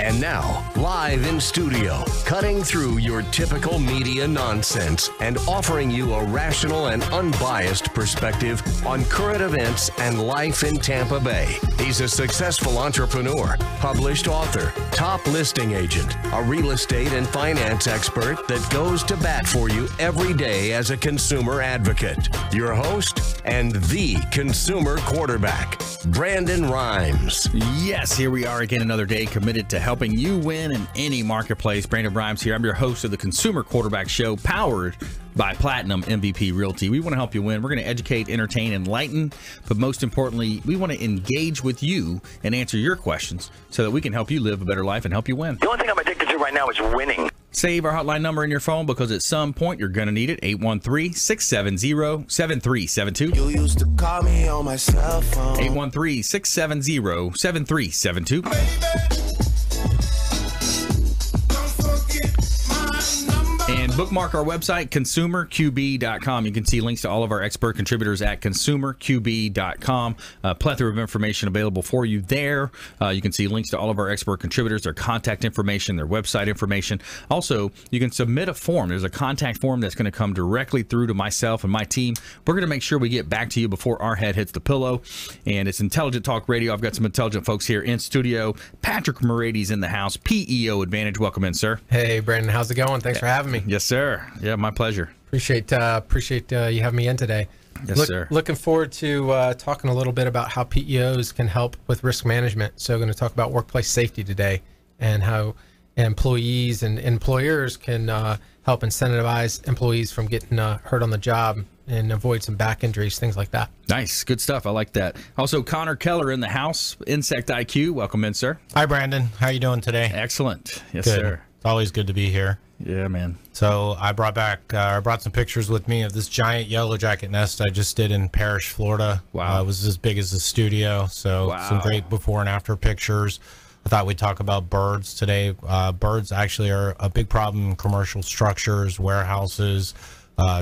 And now, live in studio, cutting through your typical media nonsense and offering you a rational and unbiased perspective on current events and life in Tampa Bay. He's a successful entrepreneur, published author, top listing agent, a real estate and finance expert that goes to bat for you every day as a consumer advocate. Your host and the consumer quarterback, Brandon Rhymes. Yes, here we are again another day, committed to helping you win in any marketplace. Brandon Rhymes here. I'm your host of the Consumer Quarterback Show, powered by Platinum MVP Realty. We want to help you win. We're going to educate, entertain, enlighten, but most importantly, we want to engage with you and answer your questions so that we can help you live a better life and help you win. The only thing I'm addicted to right now is winning. Save our hotline number in your phone because at some point you're going to need it. 813-670-7372. You used to call me on my cell phone. 813-670-7372. And bookmark our website, consumerqb.com. You can see links to all of our expert contributors at consumerqb.com. A plethora of information available for you there. You can see links to all of our expert contributors, their contact information, their website information. Also, you can submit a form. There's a contact form that's going to come directly through to myself and my team. We're going to make sure we get back to you before our head hits the pillow. And it's Intelligent Talk Radio. I've got some intelligent folks here in studio. Patrick Moraites in the house, PEO Advanatge. Welcome in, sir. Hey, Brandon. How's it going? Thanks for having me. Yes, sir. Yeah, my pleasure. Appreciate you having me in today. Yes, sir. Looking forward to talking a little bit about how PEOs can help with risk management. So, going to talk about workplace safety today and how employees and employers can help incentivize employees from getting hurt on the job and avoid some back injuries, things like that. Nice. Good stuff. I like that. Also, Connor Keller in the house, Insect IQ. Welcome in, sir. Hi, Brandon. How you doing today? Excellent. Yes, Good. sir. It's always good to be here. Yeah, man. So I brought some pictures with me of this giant yellow jacket nest I just did in Parrish, Florida. Wow. It was as big as the studio. So Wow. Some great before and after pictures. I thought we'd talk about birds today. Birds actually are a big problem in commercial structures, warehouses,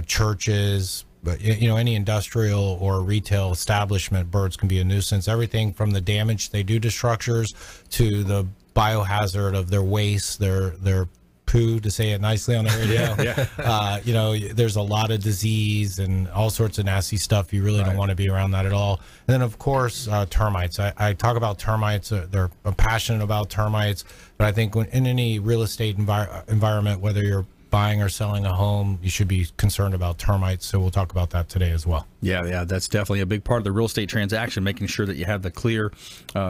churches, but any industrial or retail establishment. Birds can be a nuisance. Everything from the damage they do to structures to the biohazard of their waste, their poo, to say it nicely on the radio. Yeah. There's a lot of disease and all sorts of nasty stuff. You really don't want to be around that at all. And then, of course, termites. I talk about termites. I'm passionate about termites, but I think in any real estate environment, whether you're buying or selling a home, you should be concerned about termites. So we'll talk about that today as well. Yeah, that's definitely a big part of the real estate transaction, making sure that you have the clear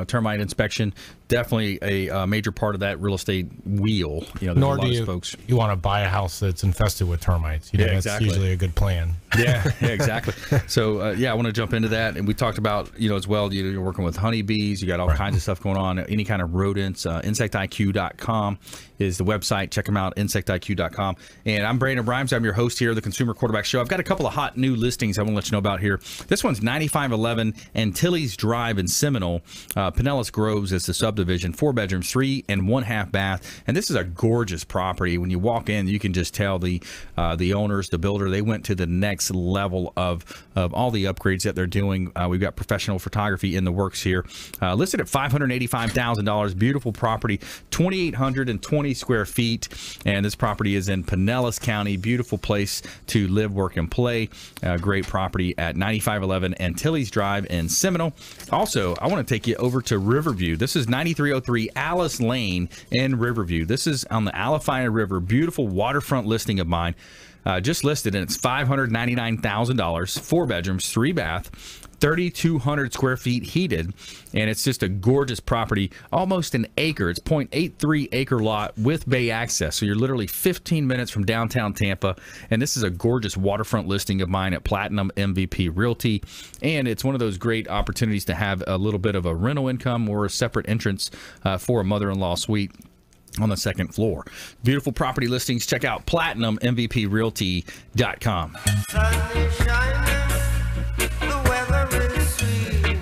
termite inspection. Definitely a major part of that real estate wheel. There's Nor a lot do of folks. you want to buy a house that's infested with termites. That's exactly. usually a good plan. Yeah, exactly. So, I want to jump into that. And we talked about, as well, you're working with honeybees. You got all kinds of stuff going on, any kind of rodents. InsectIQ.com is the website. Check them out, InsectIQ.com. And I'm Brandon Rhymes. I'm your host here of the Consumer Quarterback Show. I've got a couple of hot new listings I want to let you know about here. This one's 9511 Antilles Drive in Seminole. Pinellas Groves is the subdivision, 4 bedrooms, 3 and 1/2 bath. And this is a gorgeous property. When you walk in, you can just tell the owners, the builder, they went to the next level of all the upgrades that they're doing. We've got professional photography in the works here. Listed at $585,000. Beautiful property, 2,820 square feet. And this property is in Pinellas County. Beautiful place to live, work, and play. Great property at 9511 Antilles Drive in Seminole. Also, I want to take you over to Riverview. This is 9303 Alice Lane in Riverview. This is on the Alafia River. Beautiful waterfront listing of mine. Just listed, and it's $599,000. 4 bedrooms, 3 bath, 3,200 square feet heated, and it's just a gorgeous property. Almost an acre. It's 0.83 acre lot with bay access, so you're literally 15 minutes from downtown Tampa. And this is a gorgeous waterfront listing of mine at Platinum MVP Realty, and it's one of those great opportunities to have a little bit of a rental income or a separate entrance for a mother-in-law suite on the second floor. Beautiful property listings. Check out PlatinumMVPRealty.com. Sun is shining, the weather is sweet.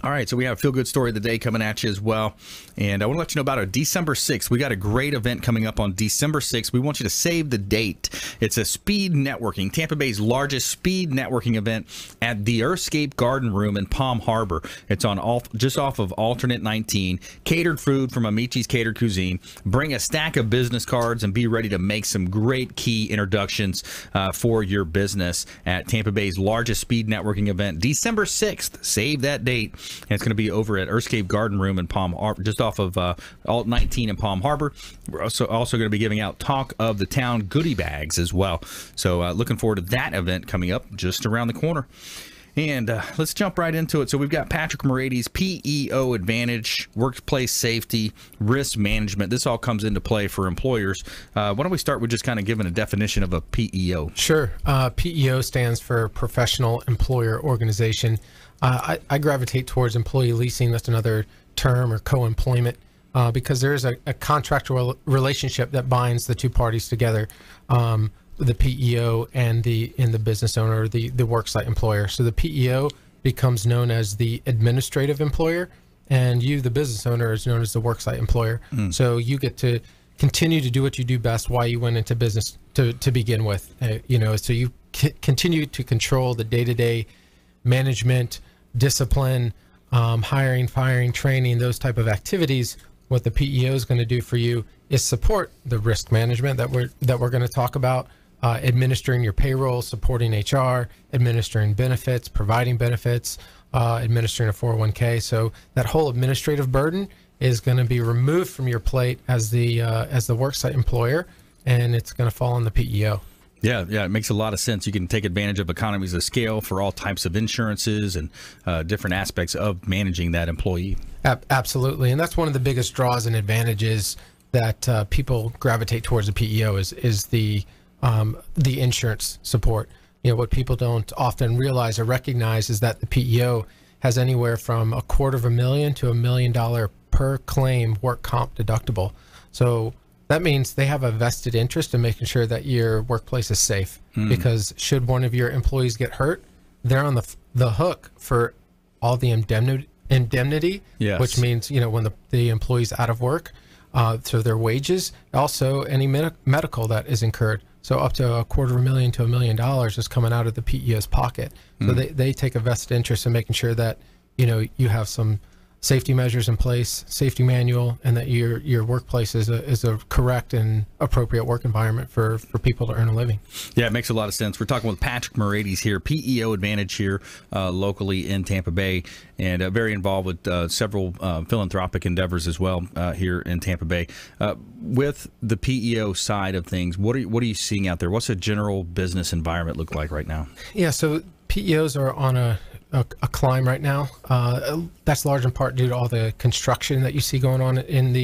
All right, so we have a feel-good story of the day coming at you as well. And I want to let you know about our December 6th. We got a great event coming up on December 6th. We want you to save the date. It's a speed networking, Tampa Bay's largest speed networking event at the Earthscape Garden Room in Palm Harbor. It's on just off of Alternate 19. Catered food from Amici's Catered Cuisine. Bring a stack of business cards and be ready to make some great key introductions for your business at Tampa Bay's largest speed networking event, December 6th. Save that date. And it's going to be over at Earthscape Garden Room in Palm Harbor, just off of Alt 19 in Palm Harbor. We're also going to be giving out Talk of the Town goodie bags as well. So looking forward to that event coming up just around the corner. And let's jump right into it. So we've got Patrick Moraites, PEO Advantage, workplace safety, risk management. This all comes into play for employers. Why don't we start with just kind of giving a definition of a PEO? Sure. PEO stands for Professional Employer Organization. I gravitate towards employee leasing. That's another term, or co-employment, because there is a contractual relationship that binds the two parties together. The PEO and the business owner, or the worksite employer. So the PEO becomes known as the administrative employer, and you, the business owner, is known as the worksite employer. So you get to continue to do what you do best, why you went into business to begin with. So you continue to control the day-to-day management, discipline, hiring, firing, training, those type of activities. What the PEO is going to do for you is support the risk management that we're going to talk about. Administering your payroll, supporting HR, administering benefits, providing benefits, administering a 401k. So that whole administrative burden is going to be removed from your plate as the worksite employer, and it's going to fall on the PEO. Yeah, it makes a lot of sense. You can take advantage of economies of scale for all types of insurances and different aspects of managing that employee. Absolutely, and that's one of the biggest draws and advantages that people gravitate towards the PEO is the insurance support. What people don't often realize or recognize is that the PEO has anywhere from $250,000 to $1 million per claim work comp deductible. So that means they have a vested interest in making sure that your workplace is safe, because should one of your employees get hurt, they're on the hook for all the indemnity, yes. Which means, when the employee's out of work, so their wages, also any medical that is incurred. So up to $250,000 to $1 million is coming out of the PEO's pocket. So they take a vested interest in making sure that, you have some safety measures in place, safety manual, and that your workplace is a correct and appropriate work environment for people to earn a living. Yeah, it makes a lot of sense. We're talking with Patrick Moraites here, PEO Advantage here locally in Tampa Bay, and very involved with several philanthropic endeavors as well here in Tampa Bay. With the PEO side of things, what are you seeing out there? What's a general business environment look like right now? Yeah, so PEOs are on a climb right now. That's large in part due to all the construction that you see going on in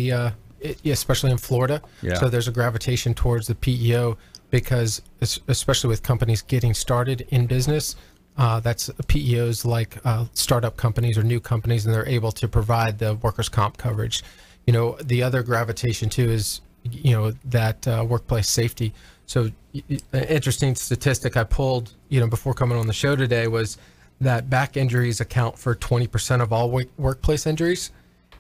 especially in Florida. Yeah. So there's a gravitation towards the PEO because, especially with companies getting started in business, that's PEOs like startup companies or new companies, and they're able to provide the workers' comp coverage. The other gravitation too is, that workplace safety. So an interesting statistic I pulled, before coming on the show today was that back injuries account for 20% of all workplace injuries,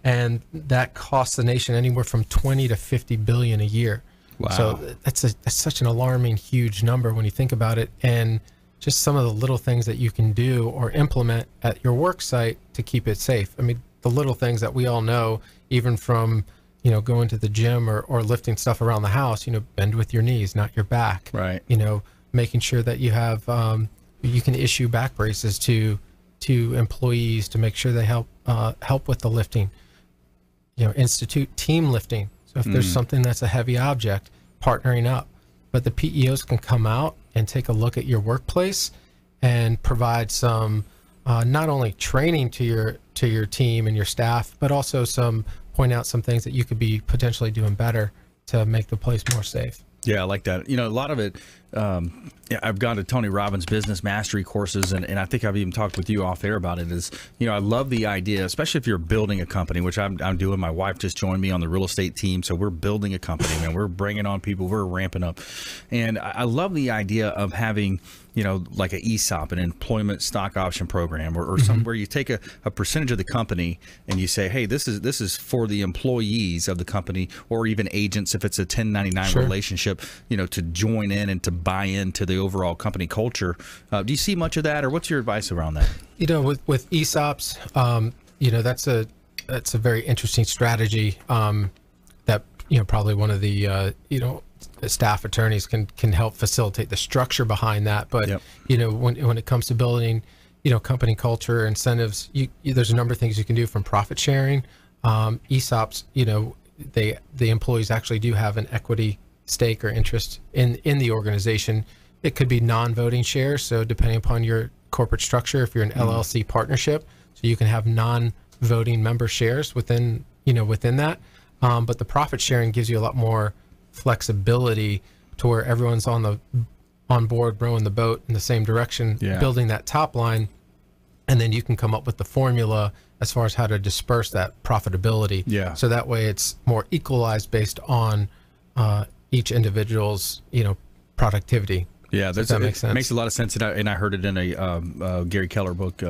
and that costs the nation anywhere from 20 to 50 billion a year. Wow. So that's such an alarming, huge number when you think about it, and just some of the little things that you can do or implement at your work site to keep it safe. I mean, the little things that we all know, even from going to the gym or lifting stuff around the house, bend with your knees, not your back. Right. Making sure that you have you can issue back braces to employees to make sure they help with the lifting. Institute team lifting. So if there's something that's a heavy object, partnering up. But the PEOs can come out and take a look at your workplace and provide some not only training to your team and your staff, but also point out some things that you could be potentially doing better to make the place more safe. Yeah, I like that. A lot of it, Yeah, I've gone to Tony Robbins' business mastery courses, and I think I've even talked with you off air about it. Is, I love the idea, especially if you're building a company, which I'm doing. My wife just joined me on the real estate team, so we're building a company, man. We're bringing on people, we're ramping up, and I love the idea of having, like an ESOP, an employment stock option program, or something where you take a percentage of the company and you say, hey, this is for the employees of the company, or even agents if it's a 1099 relationship, to join in and to buy into the overall company culture. Do you see much of that, or what's your advice around that? With ESOPs, that's a very interesting strategy that probably one of the staff attorneys can help facilitate the structure behind that. But when it comes to building company culture, incentives, there's a number of things you can do, from profit sharing. ESOPs, the employees actually do have an equity stake or interest in the organization. It could be non-voting shares, so depending upon your corporate structure, if you're an LLC partnership, so you can have non-voting member shares within that. But the profit sharing gives you a lot more flexibility to where everyone's on board, rowing the boat in the same direction, building that top line, and then you can come up with the formula as far as how to disperse that profitability. Yeah. So that way it's more equalized based on each individual's productivity. Yeah, that makes sense. Makes a lot of sense, and I heard it in a Gary Keller book,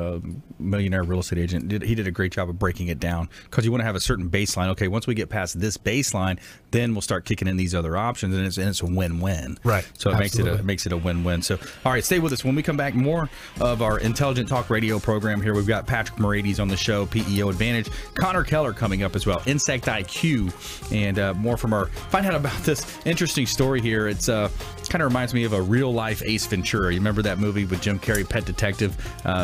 Millionaire Real Estate Agent. He did a great job of breaking it down, because you want to have a certain baseline. Okay, once we get past this baseline, then we'll start kicking in these other options, and it's a win-win. Right. So it makes it a win-win. So, all right, stay with us. When we come back, more of our Intelligent Talk Radio program here. We've got Patrick Moraites on the show, PEO Advantage, Connor Keller coming up as well, Insect IQ, and more from our. Find out about this interesting story here. It's kind of reminds me of a real life Ace Ventura. You remember that movie with Jim Carrey, Pet Detective?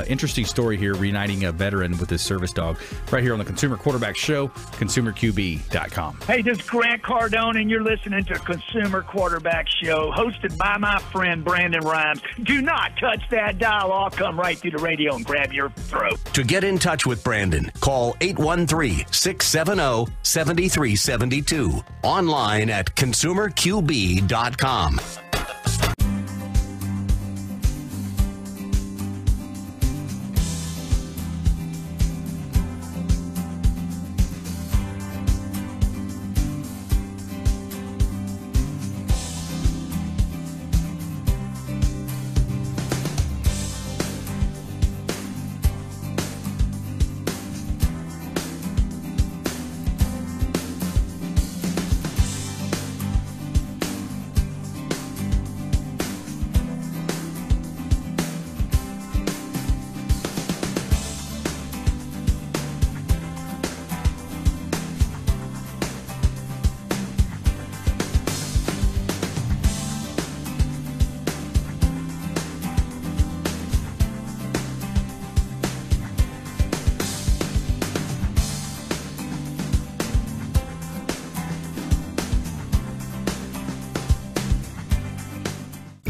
Interesting story here, reuniting a veteran with his service dog, right here on the Consumer Quarterback Show, consumerqb.com. Hey, this is Grant Cardone, and you're listening to Consumer Quarterback Show, hosted by my friend Brandon Rhymes. Do not touch that dial. I'll come right through the radio and grab your throat. To get in touch with Brandon, call 813-670-7372. Online at consumerqb.com.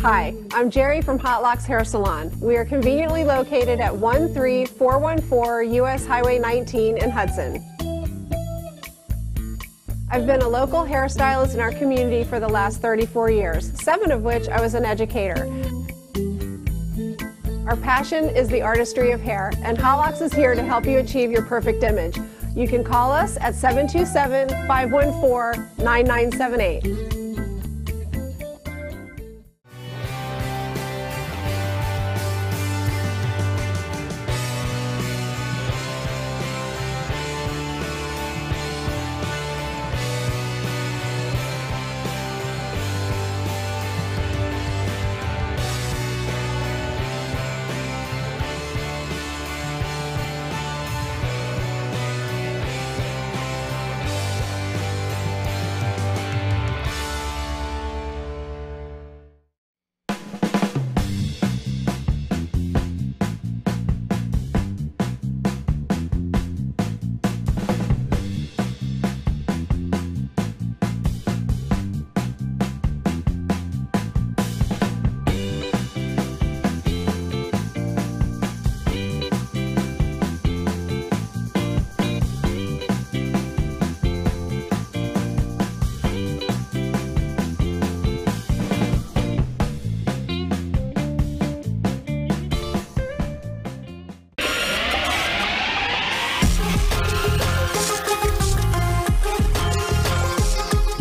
Hi, I'm Jerry from Hot Locks Hair Salon. We are conveniently located at 13414 US Highway 19 in Hudson. I've been a local hairstylist in our community for the last 34 years, 7 of which I was an educator. Our passion is the artistry of hair, and Hot Locks is here to help you achieve your perfect image. You can call us at 727-514-9978.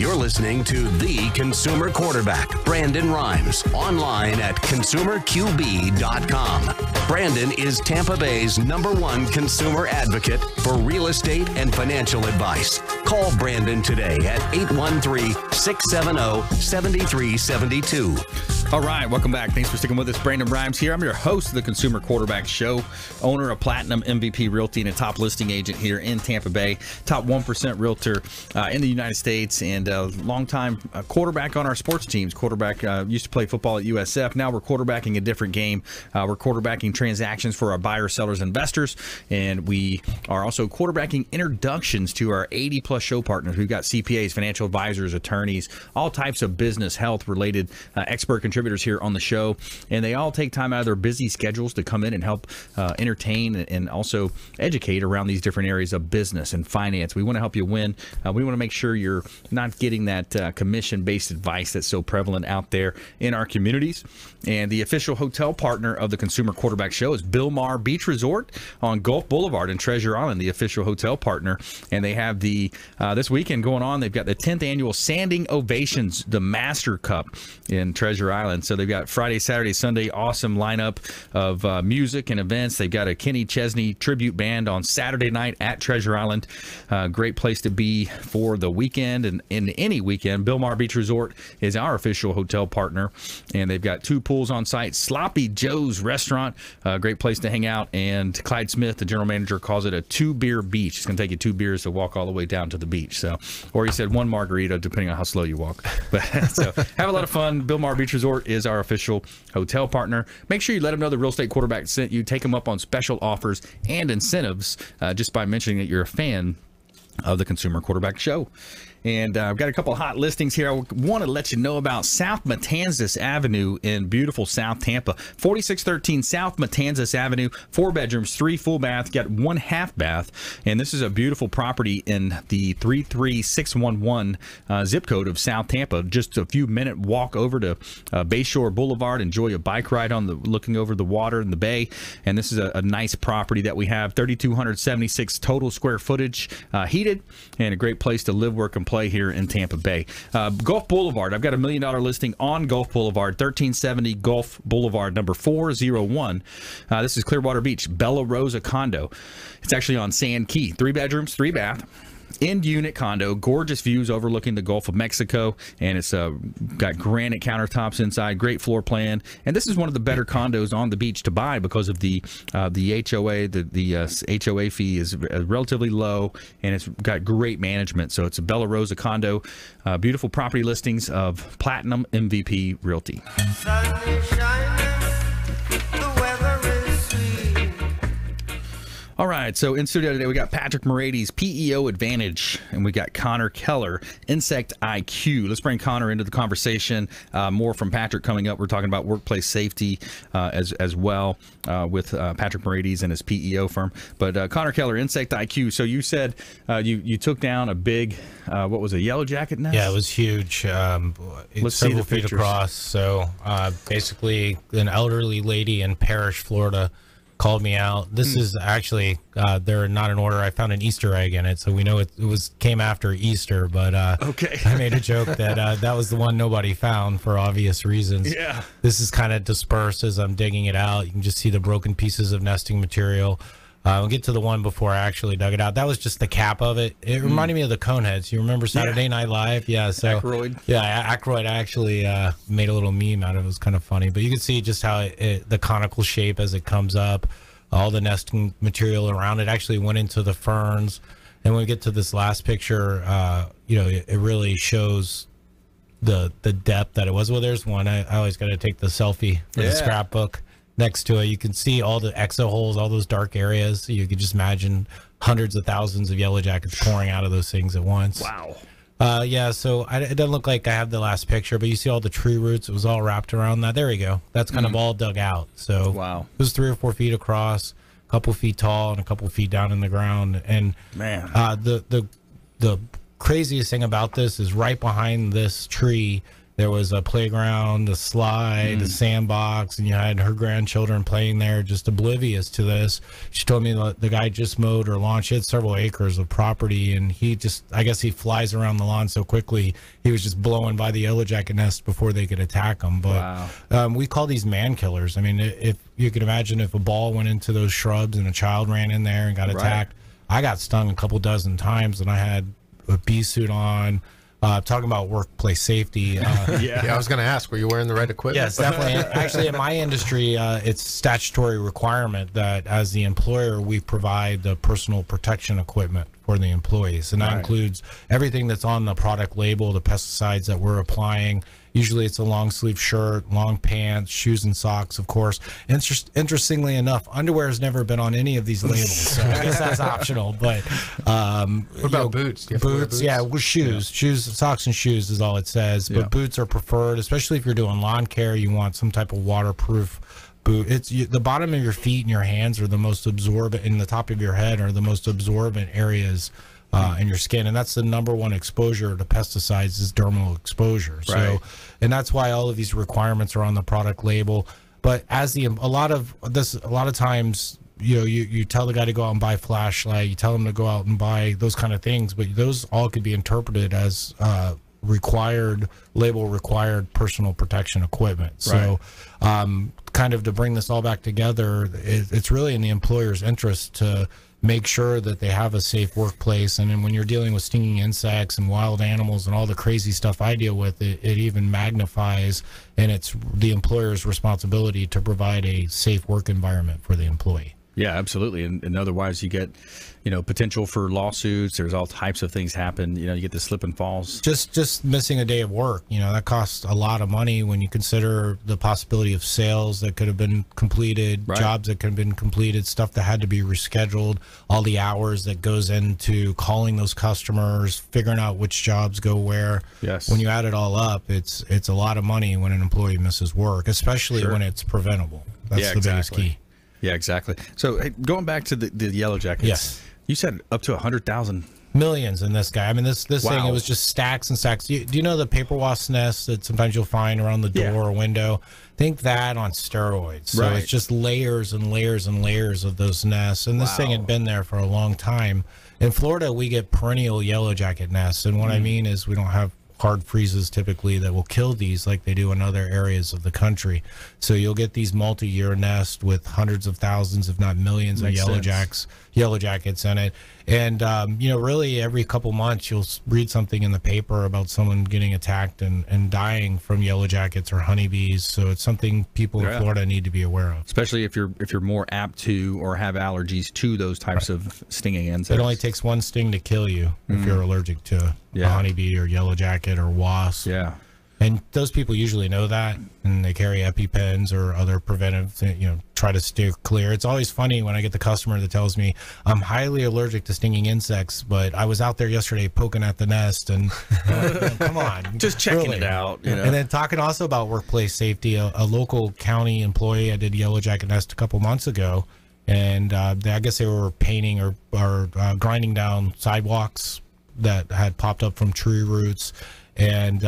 You're listening to the consumer quarterback, Brandon Rhymes, online at consumerqb.com. Brandon is Tampa Bay's #1 consumer advocate for real estate and financial advice. Call Brandon today at 813-670-7372. All right, welcome back. Thanks for sticking with us. Brandon Rhymes here. I'm your host of the Consumer Quarterback Show, owner of Platinum MVP Realty and a top listing agent here in Tampa Bay, top 1% realtor in the United States, and a longtime quarterback on our sports teams. Quarterback used to play football at USF. Now we're quarterbacking a different game. We're quarterbacking transactions for our buyers, sellers, investors, and we are also quarterbacking introductions to our 80-plus show partners. We've got CPAs, financial advisors, attorneys, all types of business, health-related expert contributors here on the show, and they all take time out of their busy schedules to come in and help entertain and also educate around these different areas of business and finance. We want to help you win. We want to make sure you're not getting that commission-based advice that's so prevalent out there in our communities. And the official hotel partner of the Consumer Quarterback Show is Bilmar Beach Resort on Gulf Boulevard in Treasure Island, the official hotel partner. And they have the this weekend going on. They've got the 10th annual Standing Ovations, the Master Cup in Treasure Island. So they've got Friday, Saturday, Sunday, awesome lineup of music and events. They've got a Kenny Chesney tribute band on Saturday night at Treasure Island. Great place to be for the weekend and in any weekend. Bilmar Beach Resort is our official hotel partner, and they've got 2 pools on site. Sloppy Joe's Restaurant, a great place to hang out, and Clyde Smith, the general manager, calls it a 2-beer beach. It's going to take you 2 beers to walk all the way down to the beach. So, or he said 1 margarita, depending on how slow you walk. But so have a lot of fun. Bilmar Beach Resort is our official hotel partner. Make sure you let them know the real estate quarterback sent you. Take them up on special offers and incentives just by mentioning that you're a fan of the Consumer Quarterback Show. And I've got a couple of hot listings here. I want to let you know about South Matanzas Avenue in beautiful South Tampa. 4613 South Matanzas Avenue, 4 bedrooms, 3 full baths, got 1 half bath. And this is a beautiful property in the 33611 zip code of South Tampa. Just a few minute walk over to Bayshore Boulevard. Enjoy a bike ride on the looking over the water and the bay. And this is a nice property that we have. 3,276 total square footage, heated, and a great place to live, work, and play here in Tampa Bay. Gulf Boulevard, I've got $1 million listing on Gulf Boulevard, 1370 Gulf Boulevard, number 401. This is Clearwater Beach, Bella Rosa condo. It's actually on Sand Key, 3 bedrooms, 3 bath. End unit condo, gorgeous views overlooking the Gulf of Mexico, and it's got granite countertops inside, great floor plan, and this is one of the better condos on the beach to buy because of the HOA. The HOA fee is relatively low, and it's got great management. So it's a Bella Rosa condo. Beautiful property listings of Platinum MVP Realty. Sun is shining, the weather is sweet. All right, so in studio today, we got Patrick Moraites, PEO Advanatge, and we got Connor Keller, Insect IQ. Let's bring Connor into the conversation. More from Patrick coming up. We're talking about workplace safety as well with Patrick Moraites and his PEO firm. But Connor Keller, Insect IQ. So you said you took down a big, what was it, yellowjacket nest? Yeah, it was huge. Let's see several the feet pictures. across. So basically, an elderly lady in Parrish, Florida, called me out. This is actually they're not in order. I found an Easter egg in it, so we know it came after Easter. But okay, I made a joke that that was the one nobody found for obvious reasons. Yeah, this is kind of dispersed as I'm digging it out. You can just see the broken pieces of nesting material. We'll get to the one before I actually dug it out. That was just the cap of it. It reminded me of the Coneheads. You remember Saturday Night Live? Yeah. So Aykroyd. Yeah, Aykroyd. I actually made a little meme out of it. It was kind of funny. But you can see just how the conical shape as it comes up. All the nesting material around it actually went into the ferns. And when we get to this last picture, it really shows the depth that it was. Well, there's one. I always got to take the selfie for the scrapbook. Next to it, you can see all the exo holes, all those dark areas. You could just imagine hundreds of thousands of yellow jackets pouring out of those things at once. Wow. Yeah, so it doesn't look like I have the last picture, but you see all the tree roots. It was all wrapped around that. There we go. That's kind of all dug out. So wow. It was 3 or 4 feet across, a couple feet tall, and a couple feet down in the ground. And man, the craziest thing about this is right behind this tree There was a playground, a slide, a sandbox, and you had her grandchildren playing there, just oblivious to this. She told me the guy just mowed her lawn. She had several acres of property, and I guess he flies around the lawn so quickly, he was just blowing by the yellowjacket nest before they could attack him. But we call these man killers. I mean, if you could imagine if a ball went into those shrubs and a child ran in there and got attacked. I got stung a couple dozen times, and I had a bee suit on. Talking about workplace safety. I was going to ask, were you wearing the right equipment? Yes, definitely. Actually, in my industry, it's statutory requirement that as the employer, we provide the personal protection equipment for the employees. And that includes everything that's on the product label, the pesticides that we're applying. Usually it's a long sleeve shirt, long pants, shoes and socks, of course. Interestingly enough, underwear has never been on any of these labels, so I guess that's optional. But what about boots? Do you have to wear boots? Yeah, with shoes. Shoes, socks and shoes is all it says. But boots are preferred, especially if you're doing lawn care. You want some type of waterproof boot. The bottom of your feet and your hands are the most absorbent, and the top of your head are the most absorbent areas in your skin, and that's the number one exposure to pesticides is dermal exposure. So, and that's why all of these requirements are on the product label. But as a lot of times, you tell the guy to go out and buy a flashlight, you tell him to go out and buy those kind of things, but those all could be interpreted as required personal protection equipment. So, kind of to bring this all back together, it's really in the employer's interest to make sure that they have a safe workplace. And then when you're dealing with stinging insects and wild animals and all the crazy stuff I deal with, it even magnifies, and it's the employer's responsibility to provide a safe work environment for the employee. Yeah, absolutely. And otherwise you get, potential for lawsuits. There's all types of things happen. You get the slip and falls. Just missing a day of work, that costs a lot of money when you consider the possibility of sales that could have been completed, jobs that could have been completed, stuff that had to be rescheduled, all the hours that goes into calling those customers, figuring out which jobs go where. Yes. When you add it all up, it's a lot of money when an employee misses work, especially when it's preventable. That's the biggest key. Yeah, exactly. So hey, going back to the yellow jackets, yes, you said up to 100,000. Millions in this guy. I mean, this thing, it was just stacks and stacks. Do you know the paper wasp nest that sometimes you'll find around the door or window? Think that on steroids. So it's just layers and layers and layers of those nests. And this thing had been there for a long time. In Florida, we get perennial yellow jacket nests. And what I mean is we don't have hard freezes typically that will kill these like they do in other areas of the country. So you'll get these multi-year nests with hundreds of thousands, if not millions, of yellow jackets in it. And really every couple months you'll read something in the paper about someone getting attacked and dying from yellow jackets or honeybees. So it's something people in Florida need to be aware of, especially if you're more apt to or have allergies to those types of stinging insects. It only takes one sting to kill you if you're allergic to a honeybee or yellow jacket or wasp. Yeah. And those people usually know that, and they carry EpiPens or other preventive, try to steer clear. It's always funny when I get the customer that tells me, I'm highly allergic to stinging insects, but I was out there yesterday poking at the nest, and come on. Just checking it out. And then talking also about workplace safety, a local county employee, I did yellow jacket nest a couple months ago, and I guess they were painting or grinding down sidewalks that had popped up from tree roots. And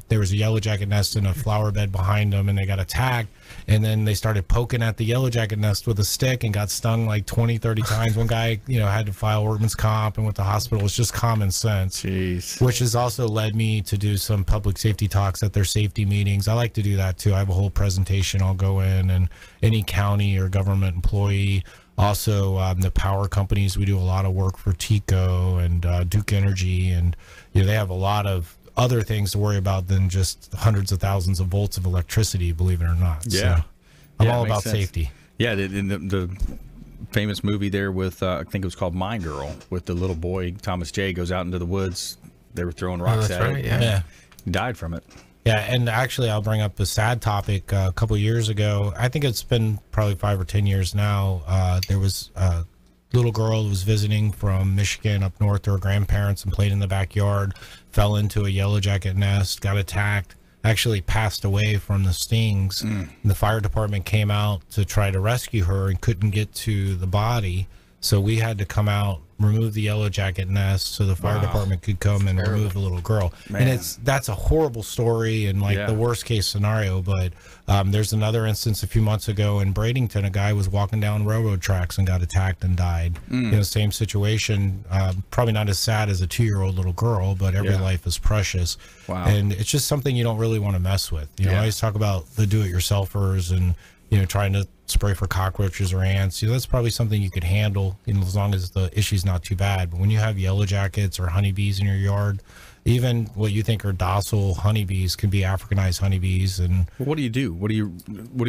there was a yellow jacket nest in a flower bed behind them, and they got attacked. And then they started poking at the yellow jacket nest with a stick and got stung like 20, 30 times. One guy, had to file workman's comp and went to the hospital. It's just common sense. Jeez. Which has also led me to do some public safety talks at their safety meetings. I like to do that too. I have a whole presentation. I'll go in, and any county or government employee. Also, the power companies, we do a lot of work for TECO and Duke Energy, and they have a lot of other things to worry about than just hundreds of thousands of volts of electricity, believe it or not. Yeah. So I'm all about safety. Yeah, the famous movie there with, I think it was called My Girl, with the little boy, Thomas J, goes out into the woods. They were throwing rocks at it. Yeah. He died from it. Yeah, and actually I'll bring up a sad topic. A couple of years ago, I think it's been probably 5 or 10 years now, there was a little girl who was visiting from Michigan up north to her grandparents and played in the backyard, fell into a yellow jacket nest, got attacked, actually passed away from the stings. The fire department came out to try to rescue her and couldn't get to the body. So we had to come out remove the yellow jacket nest so the fire department could come and remove the little girl. Man. And that's a horrible story and like the worst case scenario. But there's another instance a few months ago in Bradenton. A guy was walking down railroad tracks and got attacked and died. You know, same situation. Probably not as sad as a 2-year-old little girl, but every life is precious. Wow. And it's just something you don't really want to mess with. You know, I always talk about the do-it-yourselfers and, you know, trying to spray for cockroaches or ants. You know, that's probably something you could handle, you know, as long as the issue's not too bad. But when you have yellow jackets or honeybees in your yard, even what you think are docile honeybees can be Africanized honeybees. And what do you do? What do you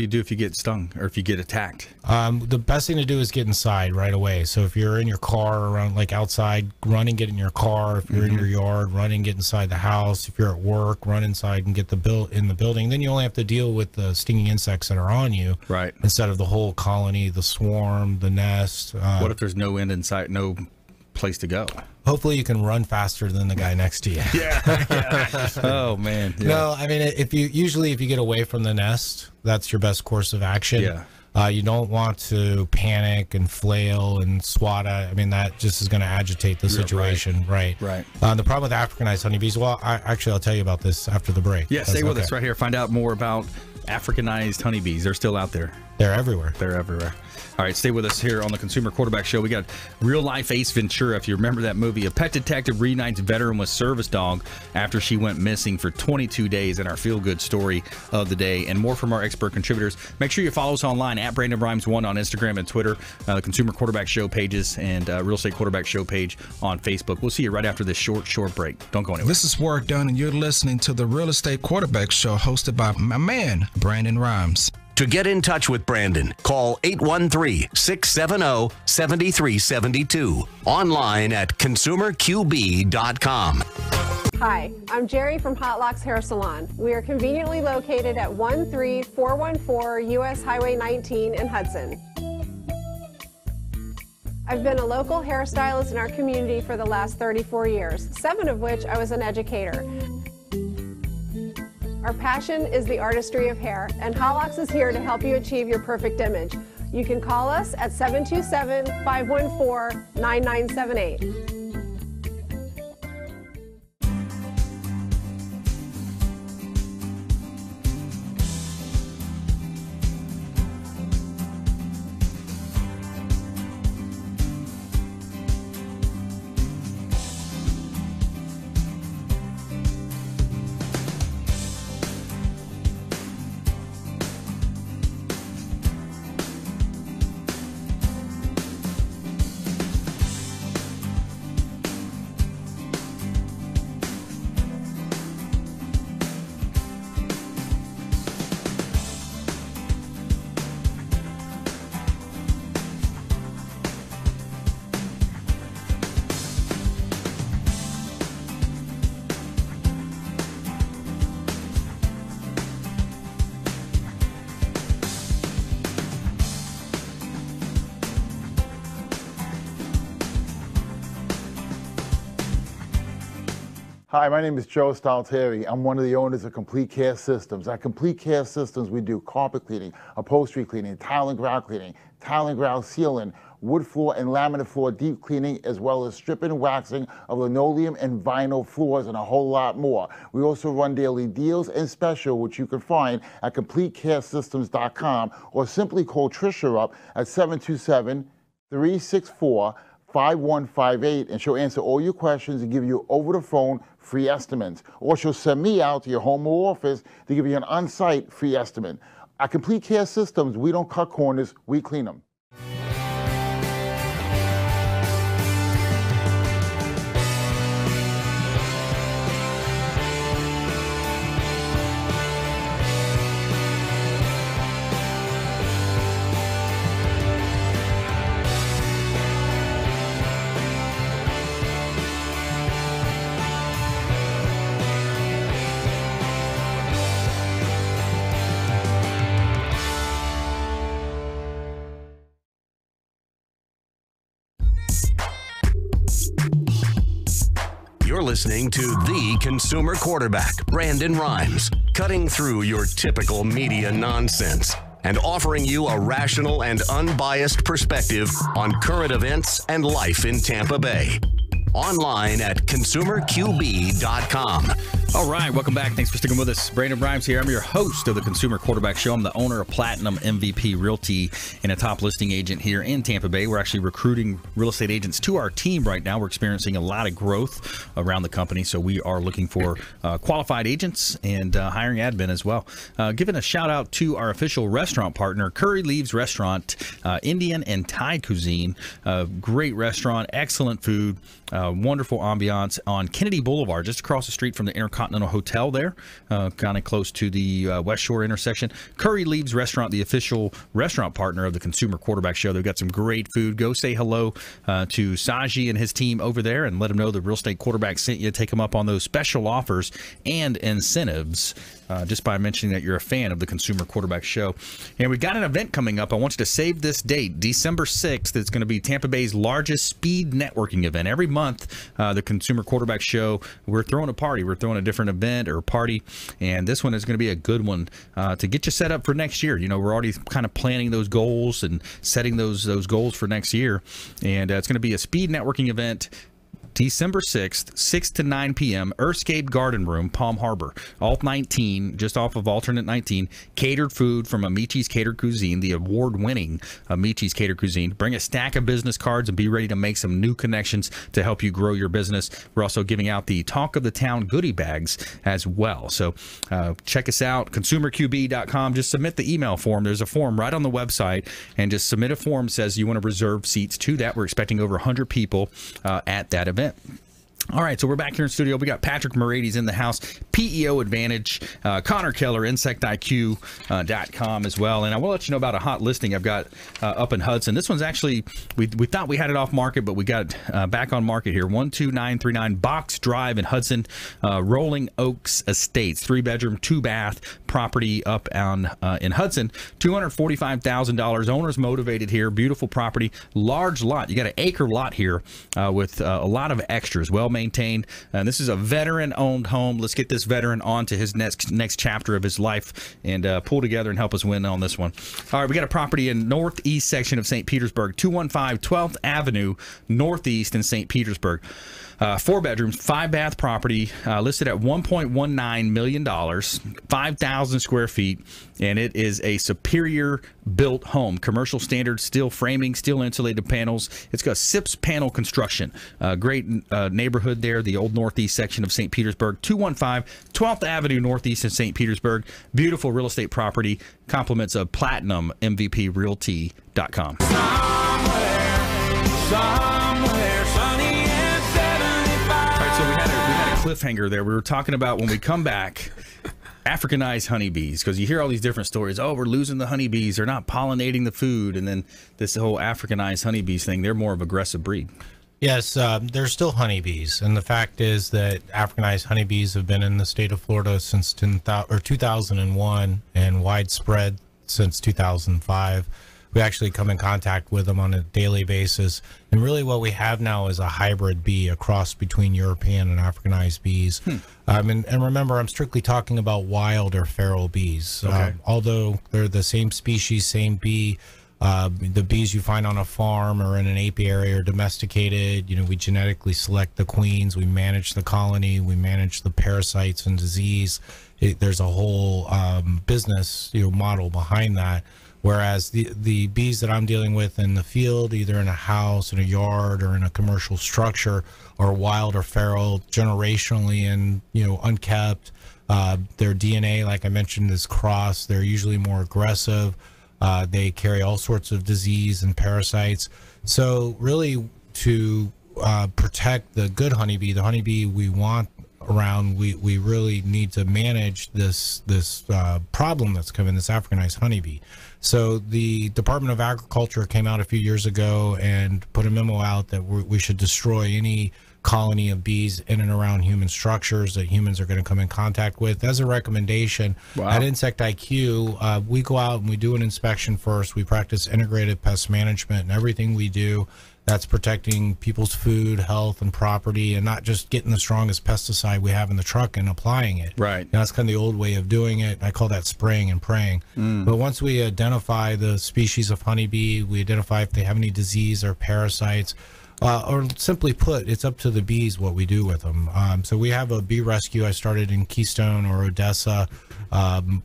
do if you get stung or if you get attacked? The best thing to do is get inside right away. So if you're in your car, around like outside, run and get in your car. If you're in your yard, run and get inside the house. If you're at work, run inside and get in the building. Then you only have to deal with the stinging insects that are on you, right? Instead of the whole colony, the swarm, the nest. What if there's no end in sight, no place to go? Hopefully you can run faster than the guy next to you. Oh man. No, I mean, if you get away from the nest, that's your best course of action. You don't want to panic and flail and swat at. I mean, that just is going to agitate the situation. Right. The problem with Africanized honeybees, well, I'll tell you about this after the break. Yeah, stay with us right here. Find out more about Africanized honeybees. They're still out there. They're everywhere. They're everywhere. All right, stay with us here on the Consumer Quarterback Show. We got real life Ace Ventura. If you remember that movie, a pet detective reunites veteran with service dog after she went missing for 22 days, and our feel good story of the day, and more from our expert contributors. Make sure you follow us online at Brandon Rhymes 1 on Instagram and Twitter, the Consumer Quarterback Show pages, and Real Estate Quarterback Show page on Facebook. We'll see you right after this short break. Don't go anywhere. This is Ward Dunn, and you're listening to the Real Estate Quarterback Show hosted by my man, Brandon Rhymes. To get in touch with Brandon, call 813-670-7372. Online at consumerqb.com. Hi, I'm Jerry from Hot Locks Hair Salon. We are conveniently located at 13414 US Highway 19 in Hudson. I've been a local hairstylist in our community for the last 34 years, 7 of which I was an educator. Our passion is the artistry of hair, and Hot Locks is here to help you achieve your perfect image. You can call us at 727-514-9978. Hi, my name is Joe Stalteri. I'm one of the owners of Complete Care Systems. At Complete Care Systems, we do carpet cleaning, upholstery cleaning, tile and grout sealing, wood floor and laminate floor deep cleaning, as well as stripping and waxing of linoleum and vinyl floors, and a whole lot more. We also run daily deals and special, which you can find at CompleteCareSystems.com, or simply call Trisha up at 727-364-5158, and she'll answer all your questions and give you over the phone free estimates. Or she'll send me out to your home or office to give you an on-site free estimate. At Complete Care Systems, we don't cut corners, we clean them. You're listening to the Consumer Quarterback, Brandon Rhymes, cutting through your typical media nonsense. and offering you a rational and unbiased perspective on current events and life in Tampa Bay. Online at consumerqb.com. All right, welcome back. Thanks for sticking with us. Brandon Rhymes here. I'm your host of the Consumer Quarterback Show. I'm the owner of Platinum MVP Realty and a top listing agent here in Tampa Bay. We're actually recruiting real estate agents to our team right now. We're experiencing a lot of growth around the company, so we are looking for qualified agents and hiring admin as well. Giving a shout out to our official restaurant partner, Curry Leaves Restaurant, Indian and Thai cuisine. Great restaurant, excellent food. Wonderful ambiance on Kennedy Boulevard, just across the street from the Intercontinental Hotel there, kind of close to the West Shore intersection. Curry Leaves Restaurant, the official restaurant partner of the Consumer Quarterback Show. They've got some great food. Go say hello to Saji and his team over there and let them know the Real Estate Quarterback sent you. Take them up on those special offers and incentives just by mentioning that you're a fan of the Consumer Quarterback Show. And we've got an event coming up. I want you to save this date, December 6th. It's going to be Tampa Bay's largest speed networking event. Every month, the Consumer Quarterback Show, we're throwing a party. We're throwing a different event or party, and this one is going to be a good one to get you set up for next year. You know, we're already kind of planning those goals and setting those goals for next year, and it's going to be a speed networking event. December 6th, 6 to 9 p.m., Earthscape Garden Room, Palm Harbor. Alt 19, just off of Alternate 19. Catered food from Amici's Catered Cuisine, the award-winning Amici's Catered Cuisine. Bring a stack of business cards and be ready to make some new connections to help you grow your business. We're also giving out the Talk of the Town goodie bags as well. So check us out, consumerqb.com. Just submit the email form. There's a form right on the website, and just submit a form that says you want to reserve seats to that. We're expecting over 100 people at that event. All right, so we're back here in studio. We got Patrick Moraites in the house, PEO Advantage, Connor Keller, InsectIQ.com as well. And I will let you know about a hot listing I've got up in Hudson. This one's actually, we thought we had it off market, but we got back on market here. 12939 Box Drive in Hudson, Rolling Oaks Estates, 3-bedroom, 2-bath property up on in Hudson. $245,000. Owner's motivated here. Beautiful property, large lot. You got an acre lot here with a lot of extras. Well maintained, and this is a veteran-owned home. Let's get this veteran on to his next chapter of his life and pull together and help us win on this one. All right, we got a property in northeast section of St. Petersburg, 215 12th Avenue Northeast in St. Petersburg. 4 bedrooms, 5-bath property, listed at $1.19 million, 5,000 square feet, and it is a superior built home. Commercial standard steel framing, steel insulated panels. It's got SIPS panel construction. Great neighborhood there, the old northeast section of St. Petersburg. 215 12th Avenue Northeast in St. Petersburg. Beautiful real estate property. Compliments of Platinum MVP Realty.com. Somewhere sunny and 75. So we had a cliffhanger there. We were talking about when we come back, Africanized honeybees, because you hear all these different stories. Oh, we're losing the honeybees. They're not pollinating the food. And then this whole Africanized honeybees thing, they're more of an aggressive breed. Yes, there's still honeybees, and the fact is that Africanized honeybees have been in the state of Florida since 2001 and widespread since 2005. We actually come in contact with them on a daily basis, and really what we have now is a hybrid bee, a cross between European and Africanized bees. And remember, I'm strictly talking about wild or feral bees. Okay. Although they're the same species, same bee. The bees you find on a farm or in an apiary are domesticated. You know, we genetically select the queens, we manage the colony, we manage the parasites and disease. There's a whole business, model behind that. Whereas the bees that I'm dealing with in the field, either in a house, in a yard, or in a commercial structure, are wild or feral, generationally and unkept. Their DNA, like I mentioned, is crossed. They're usually more aggressive. They carry all sorts of disease and parasites. So really, to protect the good honeybee, the honeybee we want around, we really need to manage this problem that's coming, this Africanized honeybee. So the Department of Agriculture came out a few years ago and put a memo out that we should destroy any colony of bees in and around human structures that humans are going to come in contact with. As a recommendation, at Insect IQ, we go out and we do an inspection first. We practice integrated pest management, and everything we do that's protecting people's food, health, and property, and not just getting the strongest pesticide we have in the truck and applying it. Right. And that's kind of the old way of doing it. I call that spraying and praying. But once we identify the species of honeybee, we identify if they have any disease or parasites, or simply put, it's up to the bees what we do with them. So we have a bee rescue I started in Keystone or Odessa.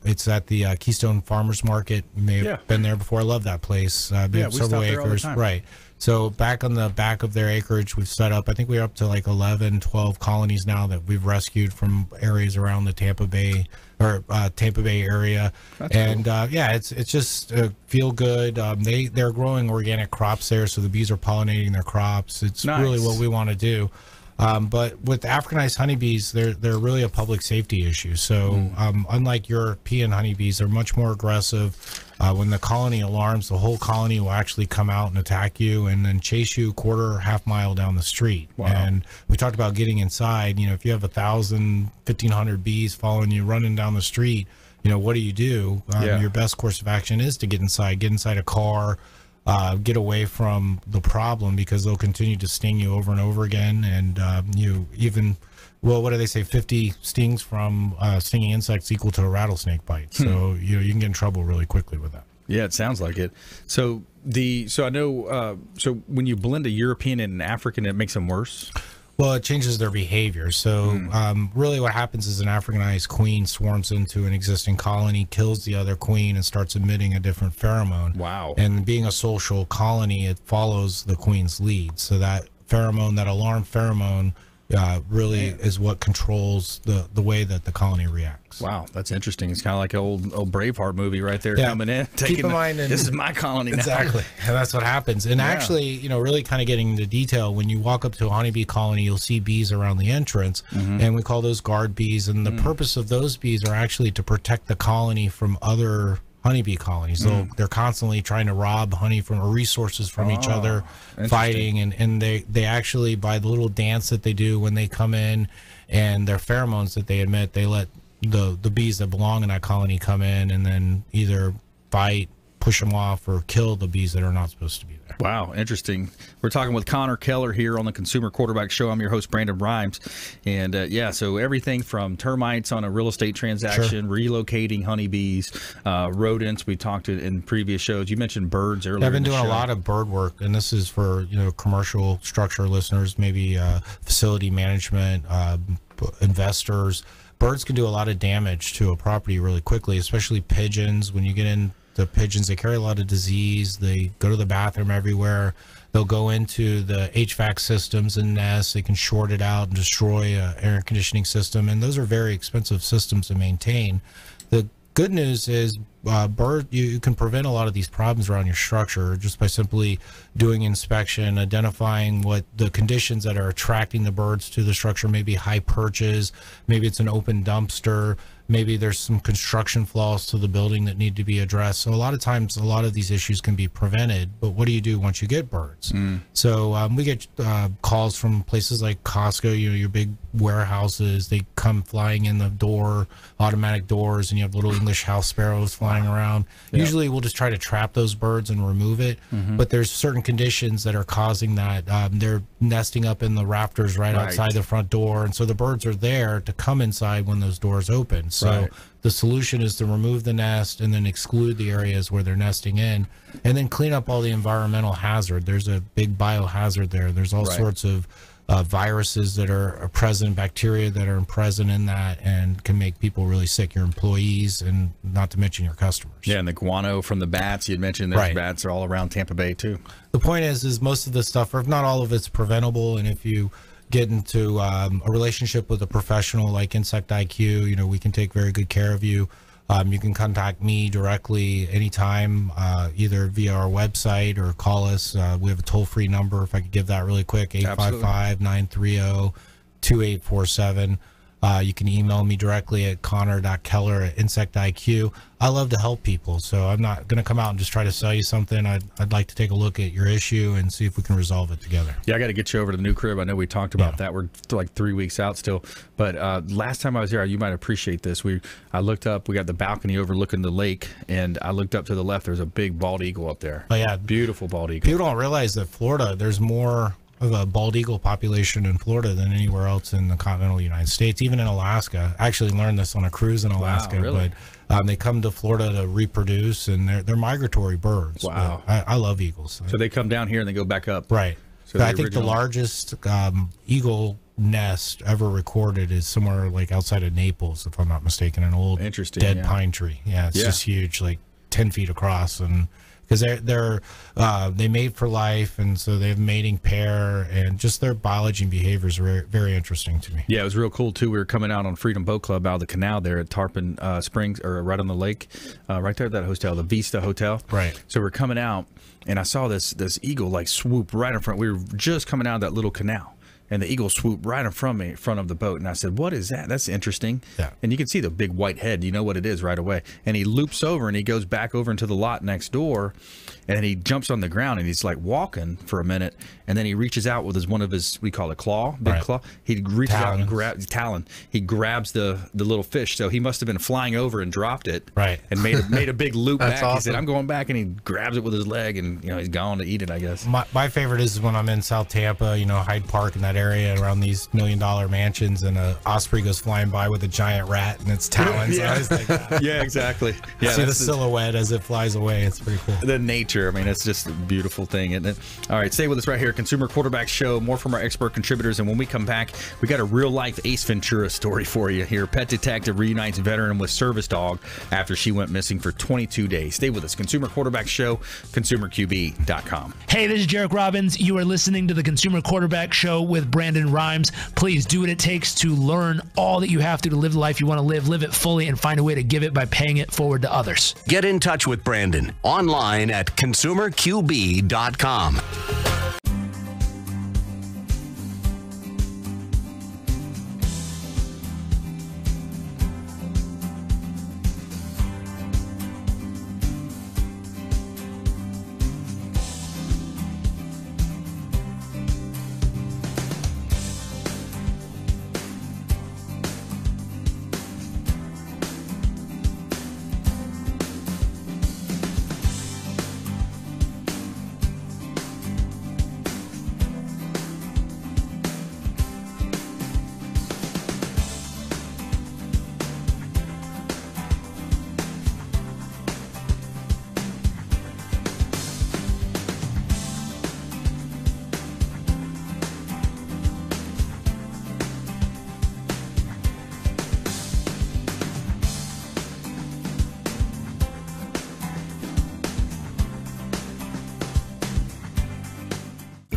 It's at the Keystone Farmers Market. You may have been there before. I love that place. They have several acres. Right. So back on the back of their acreage, we've set up, I think we're up to like 11, 12 colonies now that we've rescued from areas around the Tampa Bay area. And cool. It's just feel good. They're growing organic crops there, so the bees are pollinating their crops. It's really what we want to do. But with Africanized honeybees, they're really a public safety issue. So unlike European honeybees, they're much more aggressive. When the colony alarms, the whole colony will actually come out and attack you and then chase you quarter or half mile down the street. Wow. And we talked about getting inside. You know, if you have 1,000, 1,500 bees following you running down the street, you know, what do you do? Your best course of action is to get inside a car, get away from the problem, because they'll continue to sting you over and over again. And what do they say? 50 stings from stinging insects equal to a rattlesnake bite. So you can get in trouble really quickly with that. Yeah, it sounds like it. So I know. So when you blend a European and an African, it makes them worse. Well, it changes their behavior. So really what happens is an Africanized queen swarms into an existing colony, kills the other queen, and starts emitting a different pheromone. Wow. And being a social colony, it follows the queen's lead. So that pheromone, that alarm pheromone, really is what controls the way that the colony reacts. Wow, that's interesting. It's kind of like an old Braveheart movie right there, coming in. Keep in mind, this is my colony now. Exactly. And that's what happens. And actually, really kind of getting into detail, when you walk up to a honeybee colony, you'll see bees around the entrance, and we call those guard bees. And the purpose of those bees are actually to protect the colony from other honeybee colonies. So they're constantly trying to rob honey from resources from each other, fighting, and they actually, by the little dance that they do when they come in and their pheromones that they emit, they let the bees that belong in that colony come in and then either fight, push them off, or kill the bees that are not supposed to be there. Wow, interesting. We're talking with Connor Keller here on the Consumer Quarterback Show. I'm your host, Brandon Rhymes. And so everything from termites on a real estate transaction, relocating honeybees, rodents. We talked in previous shows. You mentioned birds earlier. I've been doing a lot of bird work, and this is for commercial structure listeners, maybe facility management, investors. Birds can do a lot of damage to a property really quickly, especially pigeons. When you get in the pigeons, they carry a lot of disease. They go to the bathroom everywhere. They'll go into the HVAC systems and nests. They can short it out and destroy an air conditioning system. And those are very expensive systems to maintain. The good news is you can prevent a lot of these problems around your structure just by simply doing inspection, identifying what the conditions that are attracting the birds to the structure. Maybe high perches, maybe it's an open dumpster, maybe there's some construction flaws to the building that need to be addressed. So a lot of times, a lot of these issues can be prevented, but what do you do once you get birds? So we get calls from places like Costco, your big warehouses. They come flying in the door, automatic doors, and you have little English house sparrows flying around. Usually we'll just try to trap those birds and remove it, but there's certain conditions that are causing that. They're nesting up in the rafters right outside the front door, and so the birds are there to come inside when those doors open. So the solution is to remove the nest and then exclude the areas where they're nesting in, and then clean up all the environmental hazard. There's a big biohazard there. There's all sorts of viruses that are present, bacteria that are present in that, and can make people really sick, your employees, and not to mention your customers. Yeah, and the guano from the bats, you'd mentioned those bats are all around Tampa Bay too. The point is most of the stuff, or if not all of it's preventable, and if you get into a relationship with a professional like Insect IQ, we can take very good care of you. You can contact me directly anytime, either via our website or call us. We have a toll-free number, if I could give that really quick, 855-930-2847. You can email me directly at connor.keller@insectiq. I love to help people, so I'm not going to come out and just try to sell you something. I'd like to take a look at your issue and see if we can resolve it together. Yeah, I got to get you over to the new crib. I know we talked about that. We're like 3 weeks out still. But last time I was here, you might appreciate this. I looked up. We got the balcony overlooking the lake, and I looked up to the left. There's a big bald eagle up there. Oh, yeah. Beautiful bald eagle. People don't realize that Florida, there's more of a bald eagle population in Florida than anywhere else in the continental United States, even in Alaska. I actually learned this on a cruise in Alaska. Wow, really? But they come to Florida to reproduce, and they're migratory birds. Wow. I love eagles. So they come down here and they go back up. Right. So I think the largest eagle nest ever recorded is somewhere like outside of Naples, if I'm not mistaken, an old dead pine tree. Yeah, it's just huge, like 10 feet across, and because they mate for life, and so they have mating pair, and just their biology and behaviors are very, very interesting to me. Yeah, it was real cool too. We were coming out on Freedom Boat Club out of the canal there at Tarpon Springs, or right on the lake, right there at that hotel, the Vista Hotel. Right. So we're coming out, and I saw this eagle like swoop right in front. We were just coming out of that little canal, and the eagle swooped right in front of the boat. And I said, "What is that? That's interesting." Yeah. And you can see the big white head. You know what it is right away. And he loops over and he goes back over into the lot next door, and then he jumps on the ground and he's like walking for a minute, and then he reaches out with one of his, we call it claw, big claw. He reaches out and grabs talon. He grabs the little fish. So he must have been flying over and dropped it. Right. And made a big loop back. Awesome. He said, "I'm going back," and he grabs it with his leg, and he's gone to eat it, I guess. My favorite is when I'm in South Tampa, Hyde Park and that area around these $1 million mansions, and a osprey goes flying by with a giant rat and its talons. Yeah. I always think that. Yeah, exactly. Yeah, See the silhouette as it flies away. It's pretty cool. The nature, I mean, it's just a beautiful thing, isn't it? All right, stay with us right here, Consumer Quarterback Show. More from our expert contributors, and when we come back, we got a real-life Ace Ventura story for you here. Pet detective reunites veteran with service dog after she went missing for 22 days. Stay with us, Consumer Quarterback Show, ConsumerQB.com. Hey, this is Jarek Robbins. You are listening to the Consumer Quarterback Show with Brandon Rhymes. Please do what it takes to learn all that you have to live the life you want to live it fully, and find a way to give it by paying it forward to others. Get in touch with Brandon online at ConsumerQB.com.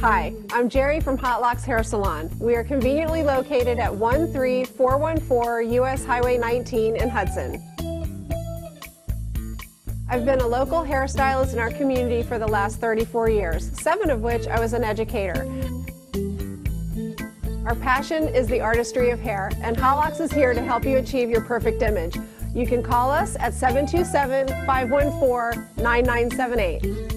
Hi, I'm Jerry from Hot Locks Hair Salon. We are conveniently located at 13414 US Highway 19 in Hudson. I've been a local hairstylist in our community for the last 34 years, 7 of which I was an educator. Our passion is the artistry of hair, and Hot Locks is here to help you achieve your perfect image. You can call us at 727-514-9978.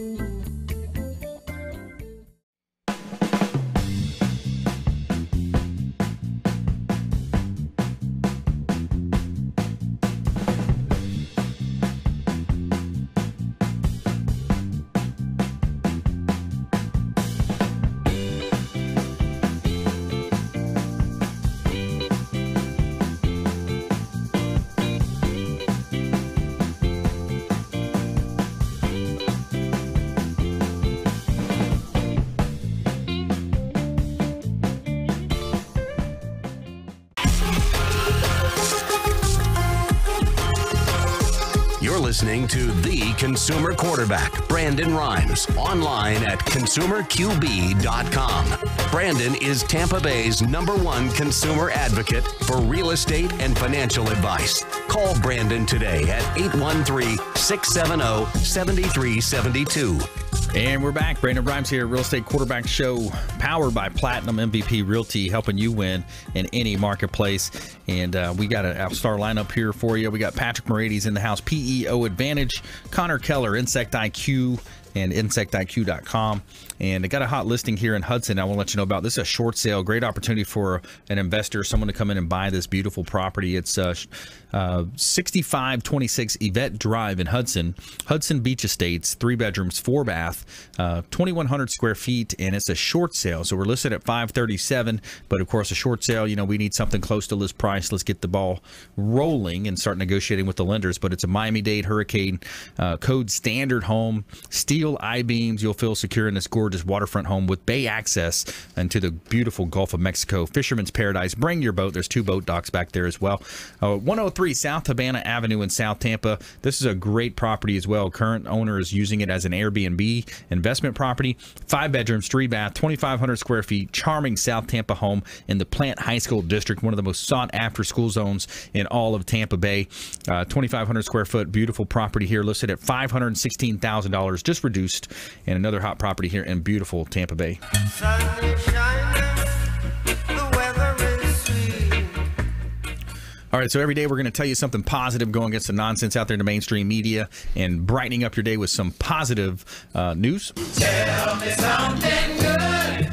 listening to the consumer quarterback, Brandon Rhymes, online at consumerqb.com. Brandon is Tampa Bay's #1 consumer advocate for real estate and financial advice. Call Brandon today at 813-670-7372. And we're back. Brandon Rhymes here, Real Estate Quarterback Show, powered by Platinum MVP Realty, helping you win in any marketplace. And we got an star lineup here for you. We got Patrick Moraites in the house, PEO Advantage, Connor Keller, Insect IQ, and insectiq.com. And I got a hot listing here in Hudson I want to let you know about. This is a short sale. Great opportunity for an investor, someone to come in and buy this beautiful property. It's 6526 Yvette Drive in Hudson Beach Estates, 3 bedrooms, 4 bath, 2,100 square feet, and it's a short sale. So we're listed at $537, but of course a short sale, you know, we need something close to list price. Let's get the ball rolling and start negotiating with the lenders. But it's a Miami-Dade Hurricane Code standard home, steel I-beams. You'll feel secure in this gorgeous waterfront home with bay access into the beautiful Gulf of Mexico, Fisherman's Paradise. Bring your boat. There's 2 boat docks back there as well. 103 South Havana Avenue in South Tampa. This is a great property as well. Current owner is using it as an Airbnb investment property. 5 bedrooms, 3 bath, 2,500 square feet. Charming South Tampa home in the Plant High School District, one of the most sought after school zones in all of Tampa Bay. 2,500 square foot, beautiful property here, listed at $516,000, just reduced. And another hot property here in beautiful Tampa Bay. Sun is shining, the weather is sweet. All right, so every day we're going to tell you something positive, going against the nonsense out there in the mainstream media and brightening up your day with some positive news. Tell me something good.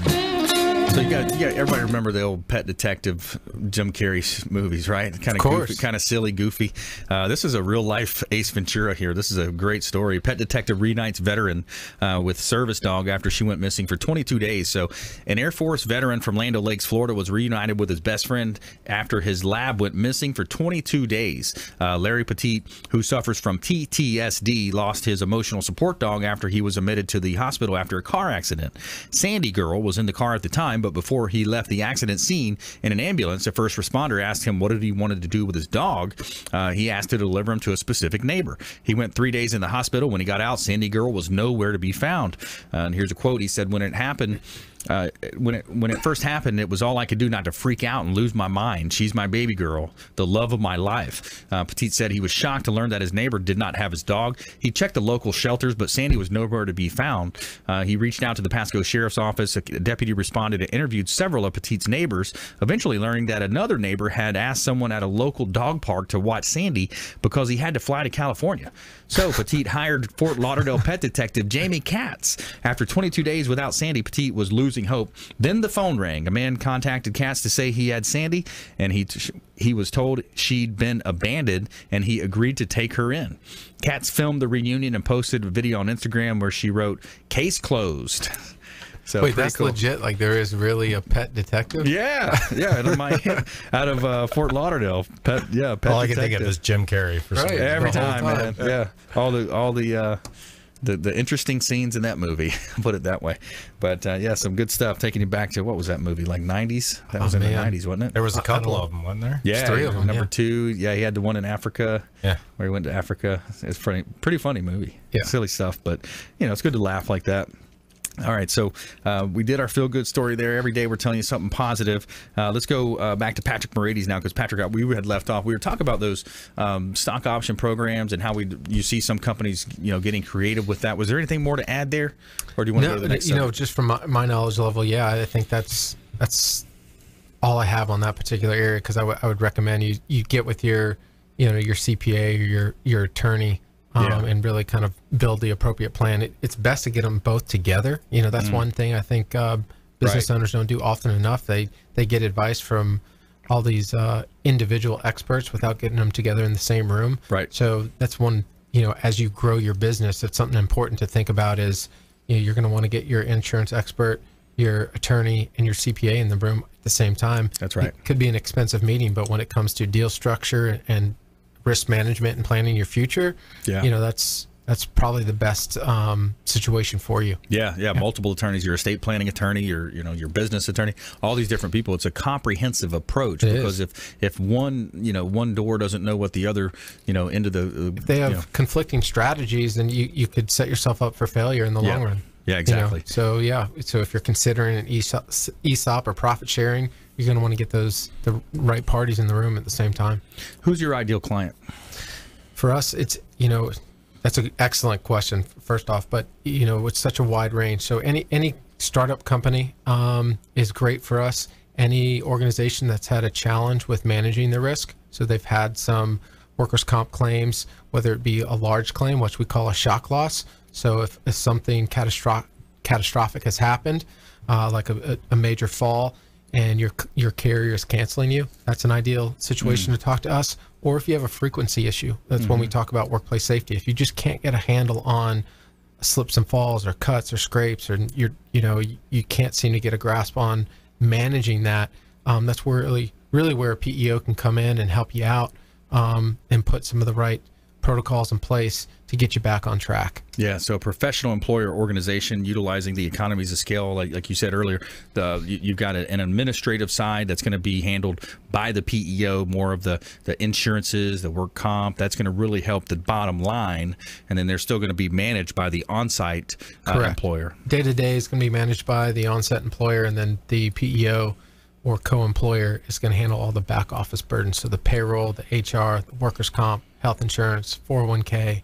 So you got everybody remember the old Pet Detective Jim Carrey movies, right? Kind of goofy, kind of silly, goofy. This is a real life Ace Ventura here. This is a great story. Pet detective reunites veteran with service dog after she went missing for 22 days. So an Air Force veteran from Land O'Lakes, Florida, was reunited with his best friend after his lab went missing for 22 days. Larry Petit, who suffers from PTSD, lost his emotional support dog after he was admitted to the hospital after a car accident. Sandy Girl was in the car at the time, but before he left the accident scene in an ambulance, a first responder asked him what he wanted to do with his dog. He asked to deliver him to a specific neighbor. He went 3 days in the hospital. When he got out, Sandy Girl was nowhere to be found. And here's a quote. He said, when it happened, when it first happened, it was all I could do not to freak out and lose my mind. She's my baby girl, the love of my life. Petit said he was shocked to learn that his neighbor did not have his dog. He checked the local shelters, but Sandy was nowhere to be found. He reached out to the Pasco Sheriff's Office. A deputy responded and interviewed several of Petit's neighbors, eventually learning that another neighbor had asked someone at a local dog park to watch Sandy because he had to fly to California. So Petit hired Fort Lauderdale pet detective Jamie Katz. After 22 days without Sandy, Petit was losing hope. Then the phone rang. A man contacted Katz to say he had Sandy, and he was told she'd been abandoned, and he agreed to take her in. Katz filmed the reunion and posted a video on Instagram where she wrote, "Case closed." So wait, that's cool. Legit? Like there is really a pet detective? Yeah, out of Fort Lauderdale. Pet all detective. I can think of is Jim Carrey for some reason. Every time, man. Yeah, all the interesting scenes in that movie. Put it that way. But yeah, some good stuff. Taking you back to, what was that movie? Like 90s? That was in the 90s, wasn't it? There was a couple of them, wasn't there? Yeah, 3 of them. Number 2. Yeah, he had the one in Africa. Yeah, where he went to Africa. It's pretty funny movie. Yeah, silly stuff, but it's good to laugh like that. All right, so we did our feel-good story there. Every day we're telling you something positive. Let's go back to Patrick Moraites now, because Patrick, we had left off. We were talking about those stock option programs and how you see some companies, getting creative with that. Was there anything more to add there, or do you want to go to the next? Just from my knowledge level, yeah, I think that's all I have on that particular area. Because I would recommend you get with your your CPA or your attorney. And really kind of build the appropriate plan. It's best to get them both together. That's one thing I think business owners don't do often enough. They get advice from all these individual experts without getting them together in the same room. Right. So that's one, as you grow your business, it's something important to think about is, you're going to want to get your insurance expert, your attorney, and your CPA in the room at the same time. That's right. It could be an expensive meeting, but when it comes to deal structure and risk management and planning your future, that's that's probably the best situation for you. Yeah, multiple attorneys, your estate planning attorney, your business attorney, all these different people. It's a comprehensive approach, because if one door doesn't know what the other end of the if they have conflicting strategies, then you could set yourself up for failure in the long run. Yeah, exactly. So if you're considering an ESOP or profit sharing, you're going to want to get the right parties in the room at the same time. Who's your ideal client? For us, it's that's an excellent question, first off, but it's such a wide range. So any startup company is great for us. Any organization that's had a challenge with managing the risk, so they've had some workers' comp claims, whether it be a large claim, which we call a shock loss. So if something catastrophic has happened, like a major fall, and your carrier is canceling you, that's an ideal situation to talk to us. Or if you have a frequency issue, that's when we talk about workplace safety. If you just can't get a handle on slips and falls or cuts or scrapes, or you can't seem to get a grasp on managing that, that's really where a PEO can come in and help you out, and put some of the right protocols in place to get you back on track. Yeah, so a professional employer organization utilizing the economies of scale, like you said earlier, you've got an administrative side that's going to be handled by the PEO, more of the insurances, the work comp. That's going to really help the bottom line, and then they're still going to be managed by the on-site employer. Day-to-day is going to be managed by the on-site employer, and then the PEO or co-employer is going to handle all the back office burdens. So the payroll, the HR, the workers' comp, health insurance, 401k,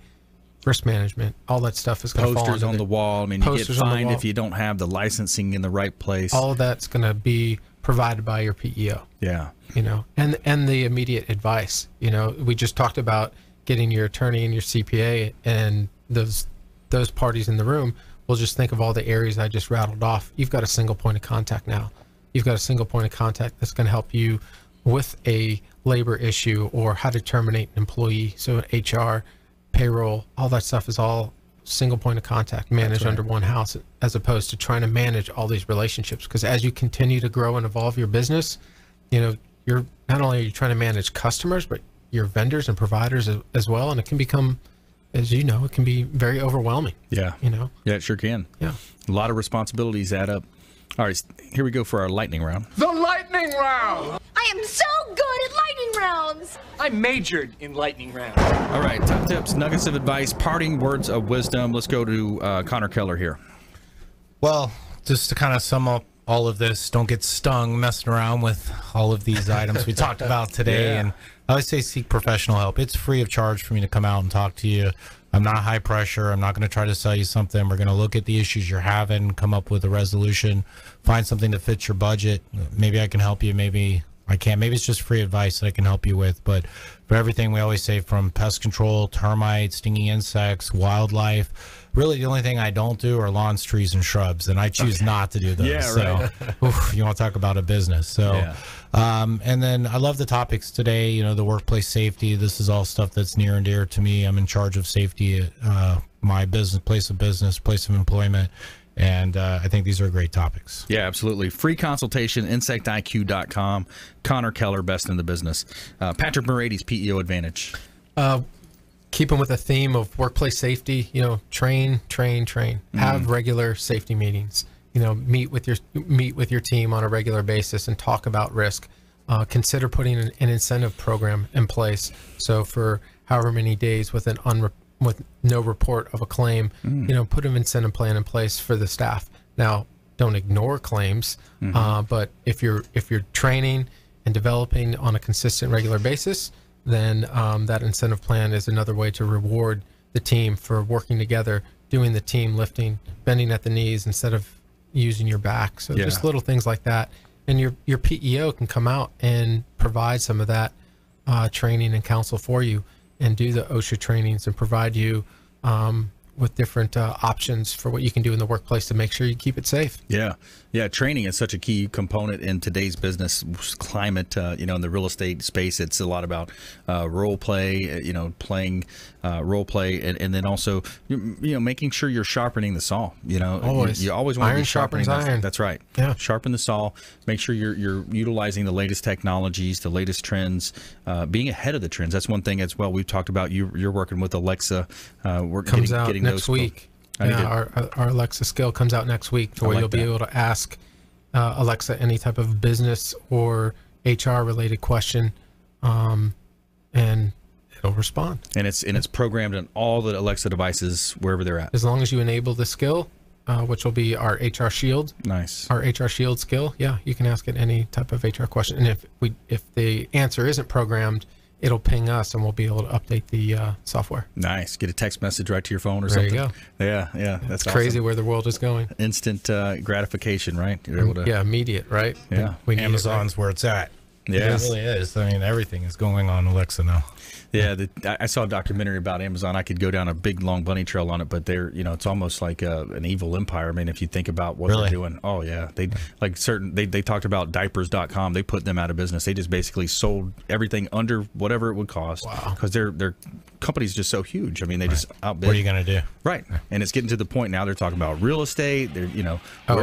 risk management, all that stuff is going to fall Posters on the wall. I mean, you get fined if you don't have the licensing in the right place. All of that's going to be provided by your PEO. Yeah. And the immediate advice. We just talked about getting your attorney and your CPA, and those parties in the room will just think of all the areas I just rattled off. You've got a single point of contact now. You've got a single point of contact that's going to help you with a labor issue or how to terminate an employee. So HR, payroll, all that stuff is all single point of contact managed under one house, as opposed to trying to manage all these relationships. Because as you continue to grow and evolve your business, you're not only are you trying to manage customers, but your vendors and providers as well. And it can become, as you know, it can be very overwhelming. Yeah. Yeah, it sure can. Yeah. A lot of responsibilities add up. All right, here we go for our lightning round. The lightning round! I am so good at lightning rounds! I majored in lightning rounds. All right, top tips, nuggets of advice, parting words of wisdom. Let's go to Connor Keller here. Well, just to kind of sum up all of this, don't get stung messing around with all of these items we talked about today. And I always say seek professional help. It's free of charge for me to come out and talk to you. I'm not high pressure. I'm not going to try to sell you something. We're going to look at the issues you're having, come up with a resolution, find something that fits your budget. Maybe I can help you. Maybe I can't. Maybe it's just free advice that I can help you with. But for everything, we always say, from pest control, termites, stinging insects, wildlife, really the only thing I don't do are lawns, trees, and shrubs, and I choose not to do those. Yeah, right. So you want to talk about a business. So, and then I love the topics today, the workplace safety. This is all stuff that's near and dear to me. I'm in charge of safety at my business, place of employment. And I think these are great topics. Yeah, absolutely. Free consultation, insectiq.com. Connor Keller, best in the business. Patrick Moraites, PEO Advanatge. Keeping with the theme of workplace safety, train. Have regular safety meetings. Meet with your team on a regular basis and talk about risk. Consider putting an incentive program in place. So for however many days with no report of a claim, put an incentive plan in place for the staff. Now, don't ignore claims, but if you're training and developing on a consistent, regular basis, then that incentive plan is another way to reward the team for working together, doing the team lifting, bending at the knees instead of using your back. So just little things like that. And your PEO can come out and provide some of that training and counsel for you, and do the OSHA trainings and provide you with different options for what you can do in the workplace to make sure you keep it safe. Yeah. Training is such a key component in today's business climate. In the real estate space, it's a lot about role play, playing role play, and then also, making sure you're sharpening the saw. Always. You always want to be Iron sharpening sharpens iron. That's right. Yeah. Sharpen the saw. Make sure you're utilizing the latest technologies, the latest trends, being ahead of the trends. That's one thing as well. We've talked about you're working with Alexa. We're comes out getting next week. Our Alexa skill comes out next week, to where you'll be able to ask Alexa any type of business or HR related question, and it'll respond. And it's programmed in all the Alexa devices wherever they're at. As long as you enable the skill, which will be our HR Shield. Nice. Our HR Shield skill. Yeah, you can ask it any type of HR question, and if the answer isn't programmed, it'll ping us, and we'll be able to update the software. Nice. Get a text message right to your phone or something. There you go. Yeah. That's crazy awesome. where the world is going. Instant gratification, right? You're able to. Yeah, immediate, right? Yeah. We need Amazon's where it's at. Yeah. It really is. I mean, everything is going on Alexa now. Yeah, I saw a documentary about Amazon. I could go down a big, long bunny trail on it, but it's almost like an evil empire. I mean, if you think about what they're doing. Oh, yeah. They talked about diapers.com. They put them out of business. They just basically sold everything under whatever it would cost. Wow. Because their company's just so huge. I mean, they just outbid. What are you going to do? Right. And it's getting to the point now they're talking about real estate. They're, insurance how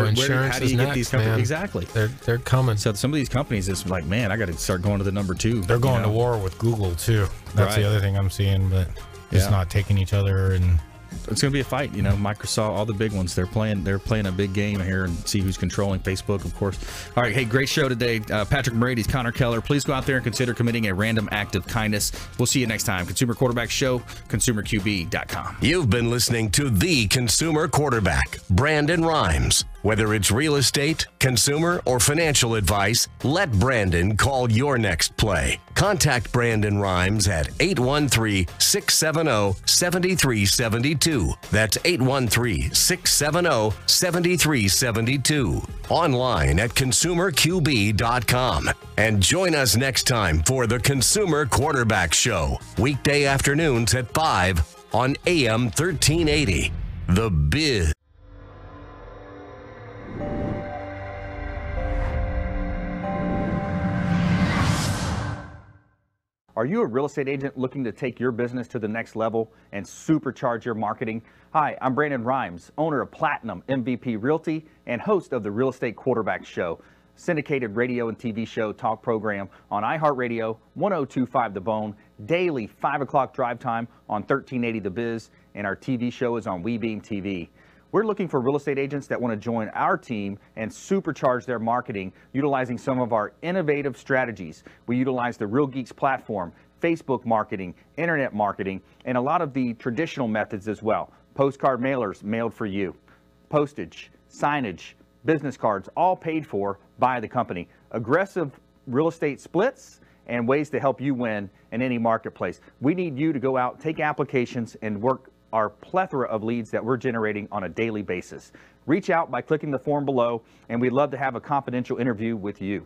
do is you get next, these companies? man. Exactly. They're coming. So some of these companies, it's like, man, I got to start going to the number two. They're going to war with Google, too. That's the other thing I'm seeing, but it's not taking each other, and it's going to be a fight. Microsoft, all the big ones, they're playing a big game here, and see who's controlling Facebook, of course. All right, hey, great show today. Patrick Moraites, Connor Keller. Please go out there and consider committing a random act of kindness. We'll see you next time. Consumer Quarterback Show, consumerqb.com. You've been listening to the Consumer Quarterback, Brandon Rhymes. Whether it's real estate, consumer, or financial advice, let Brandon call your next play. Contact Brandon Rhymes at 813-670-7372. That's 813-670-7372. Online at consumerqb.com. And join us next time for the Consumer Quarterback Show, weekday afternoons at 5 on AM 1380. The Biz. Are you a real estate agent looking to take your business to the next level and supercharge your marketing? Hi, I'm Brandon Rhymes, owner of Platinum MVP Realty and host of the Real Estate Quarterback Show, syndicated radio and TV show talk program on iHeartRadio, 1025 The Bone, daily 5 o'clock drive time on 1380 The Biz, and our TV show is on webeamtv. We're looking for real estate agents that want to join our team and supercharge their marketing utilizing some of our innovative strategies. We utilize the Real Geeks platform, Facebook marketing, internet marketing, and a lot of the traditional methods as well. Postcard mailers mailed for you, postage, signage, business cards, all paid for by the company. Aggressive real estate splits and ways to help you win in any marketplace. We need you to go out, take applications, and work our plethora of leads that we're generating on a daily basis. Reach out by clicking the form below, and we'd love to have a confidential interview with you.